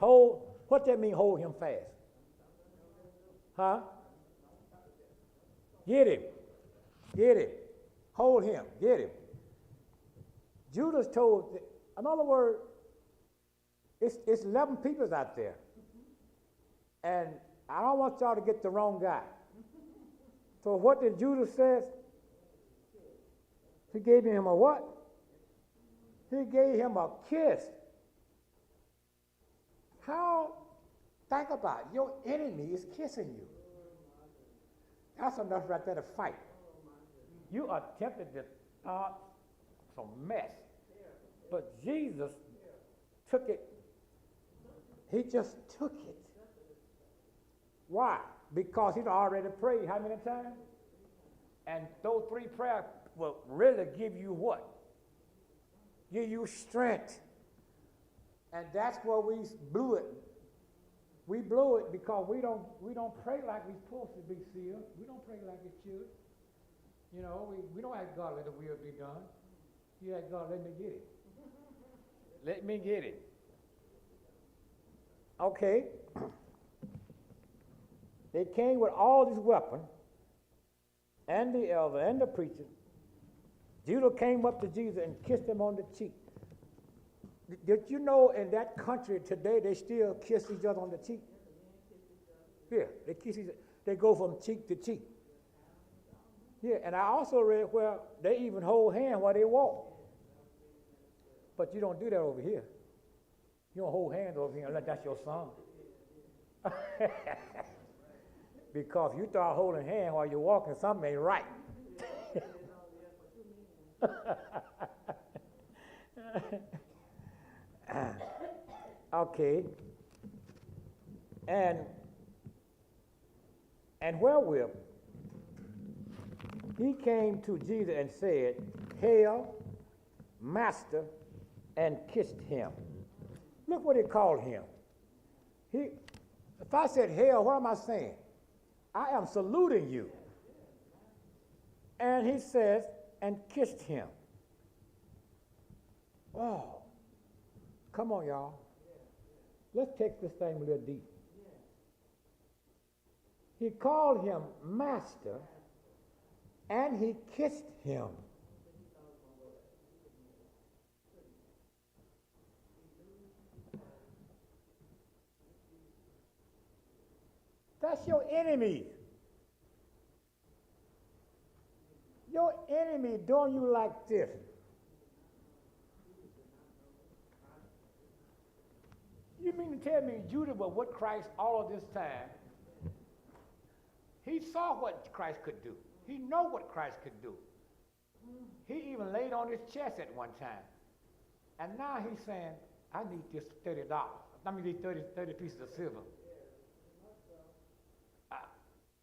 Hold, what that mean, hold him fast? Huh? Get him. Get him. Hold him. Get him. Judas told, in other words, it's 11 people out there. And I don't want y'all to get the wrong guy. So what did Judas say? He gave him a what? He gave him a kiss. How? Think about it. Your enemy is kissing you. That's enough right there to fight. You are tempted to start some mess. But Jesus took it. He just took it. Why? Because he'd already prayed how many times? And those 3 prayers will really give you what? Give you strength. And that's where we blew it. We blew it because we don't pray like we're supposed to be sealed. We don't pray like it should. You know, we don't ask God, let the will be done. You ask God, let me get it. Let me get it. Okay. They came with all these weapons, and the elder and the preacher. Judah came up to Jesus and kissed him on the cheek. Did you know in that country today they still kiss each other on the cheek? Yeah, they kiss each other. They go from cheek to cheek. Yeah, and I also read where they even hold hands while they walk. But you don't do that over here. You don't hold hands over here unless that's your son. Because if you start holding hands while you're walking, something ain't right. Okay. And wherewith he came to Jesus and said, Hail, Master, and kissed him. Look what he called him. If I said hail, what am I saying? I am saluting you. And he says, and kissed him. Oh, come on, y'all. Let's take this thing a little deep. He called him Master, and he kissed him. That's your enemy. Your enemy doing you like this. You mean to tell me Judah was with Christ all of this time? He saw what Christ could do. He know what Christ could do. He even laid on his chest at one time. And now he's saying, I need this $30. I mean, these 30 pieces of silver.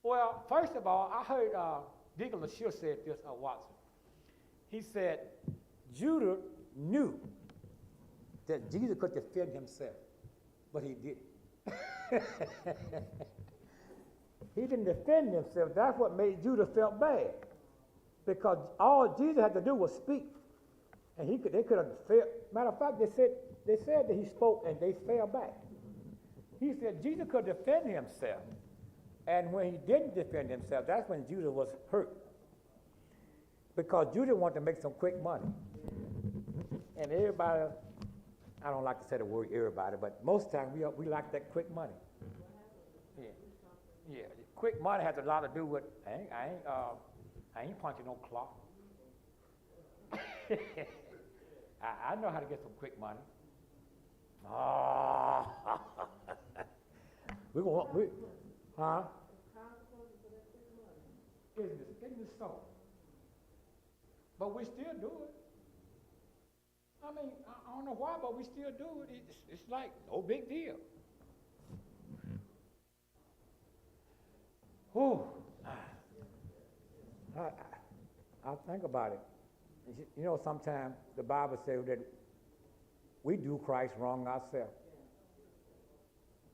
Well, first of all, I heard Deacon LaSure said this, Watson. He said, Judah knew that Jesus could defend himself, but he didn't. He didn't defend himself. That's what made Judah felt bad, because all Jesus had to do was speak, and they could have failed. Matter of fact, they said that he spoke, and they fell back. He said Jesus could defend himself. And when he didn't defend himself, that's when Judah was hurt. Because Judah wanted to make some quick money. And everybody, I don't like to say the word everybody, but most times we like that quick money. Yeah. Quick money has a lot to do with, I ain't punching no clock. I know how to get some quick money. Oh. Huh? Isn't it so? But we still do it. I mean, I don't know why, but we still do it. It's like no big deal. Whew. I think about it. You know, sometimes the Bible says that we do Christ wrong ourselves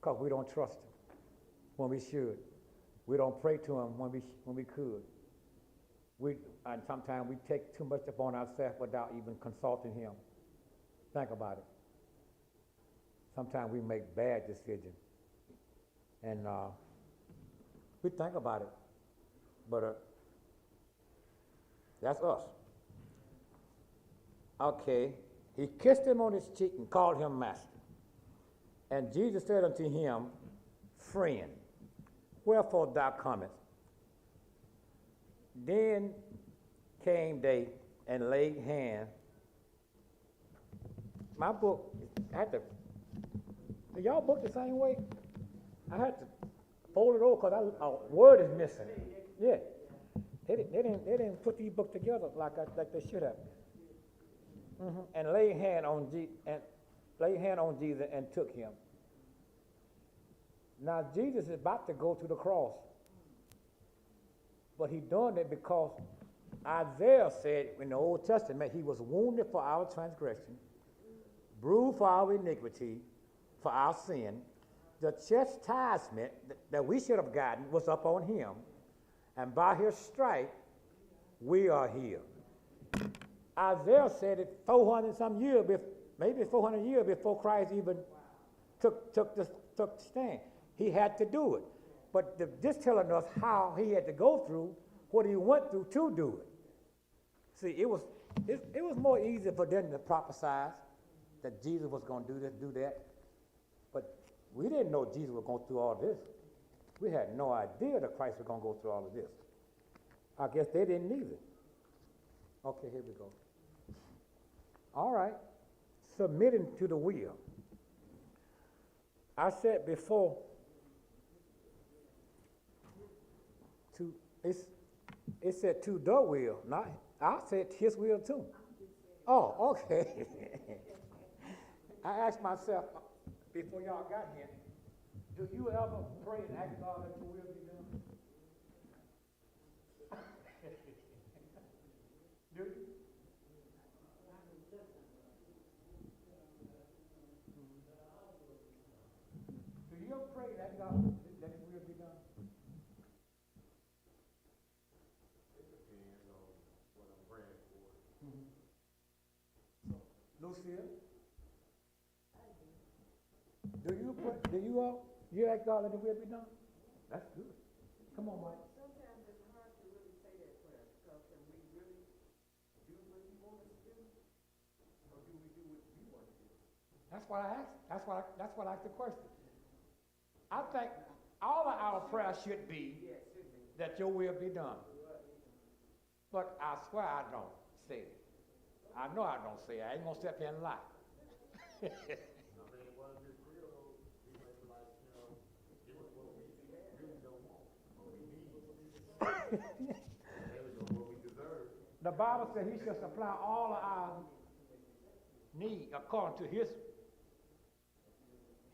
because we don't trust him when we should. We don't pray to him when we could. And sometimes we take too much upon ourselves without even consulting him. Think about it. Sometimes we make bad decisions, and we think about it, but that's us. Okay, he kissed him on his cheek and called him master. And Jesus said unto him, friend, wherefore thou comest? Then came they and laid hands. My book, I had to, do y'all book the same way? I had to fold it over because a word is missing. Yeah. They didn't put these books together like they should have. And laid hand on Jesus and took him. Now Jesus is about to go to the cross, but he doing it because Isaiah said in the Old Testament he was wounded for our transgression, bruised for our iniquity, for our sin. The chastisement that we should have gotten was upon him, and by his stripe we are healed. Isaiah said it 400 some years, maybe 400 years before Christ even took the stand. He had to do it. But this telling us how he had to go through what he went through to do it. See, it was more easy for them to prophesy that Jesus was going to do this, do that. But we didn't know Jesus was going through all this. We had no idea that Christ was going to go through all of this. I guess they didn't either. Okay, here we go. All right. Submitting to the will. I said before, it said to the will, not I said his will too. Oh, okay. I asked myself before y'all got here, do you ever pray and ask God that your will be done? Do you? Do you ever pray and ask God that his will be done? Lucille? Do you ask God that the will be done? That's good. Come on, Mike. Sometimes it's hard to really say that prayer because can we really do what he wants us to do? Or do we do what we want to do? That's what I asked. That's what I asked the question. I think all of our prayer should be that your will be done. But I swear I don't say it. I know I don't say it. I ain't gonna sit here and lie. The Bible says he shall supply all of our need according to his.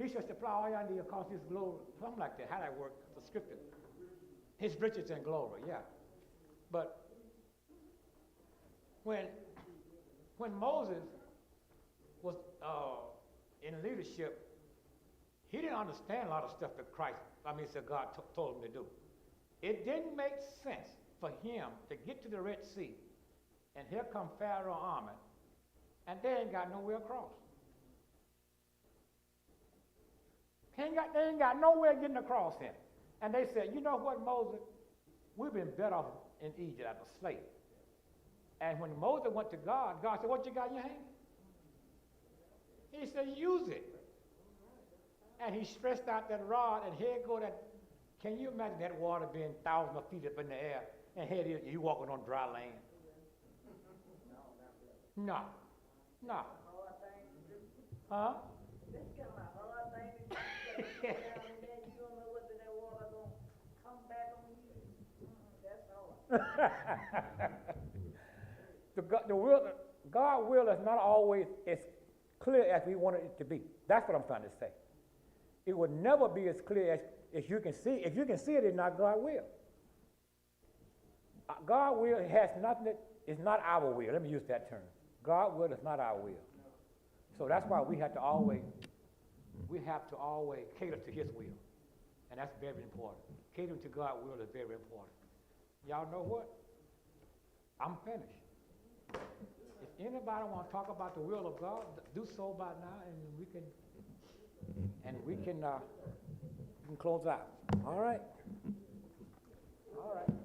He shall supply all your need according to his glory. Something like that. How that work? The scripture. His riches and glory. Yeah. But when Moses was in leadership, he didn't understand a lot of stuff that God told him to do. It didn't make sense for him to get to the Red Sea, and here come Pharaoh's army, and they ain't got nowhere across. They ain't got nowhere getting across him. And they said, you know what, Moses? We've been better off in Egypt as a slave. And when Moses went to God, God said, what you got in your hand? He said, use it. And he stretched out that rod, and here go that. Can you imagine that water being thousands of feet up in the air, and here it is, you walking on dry land? No. Huh? This is kind of a hard thing to do. You don't know whether that water going to come back on you. That's hard. God's will is not always as clear as we want it to be. That's what I'm trying to say. It would never be as clear as you can see. If you can see it, it's not God's will. God's will has nothing. It's not our will. Let me use that term. God's will is not our will. So that's why we have to always cater to his will. And that's very important. Catering to God's will is very important. Y'all know what? I'm finished. If anybody want to talk about the will of God, do so by now, and we can and we can close out. All right? All right.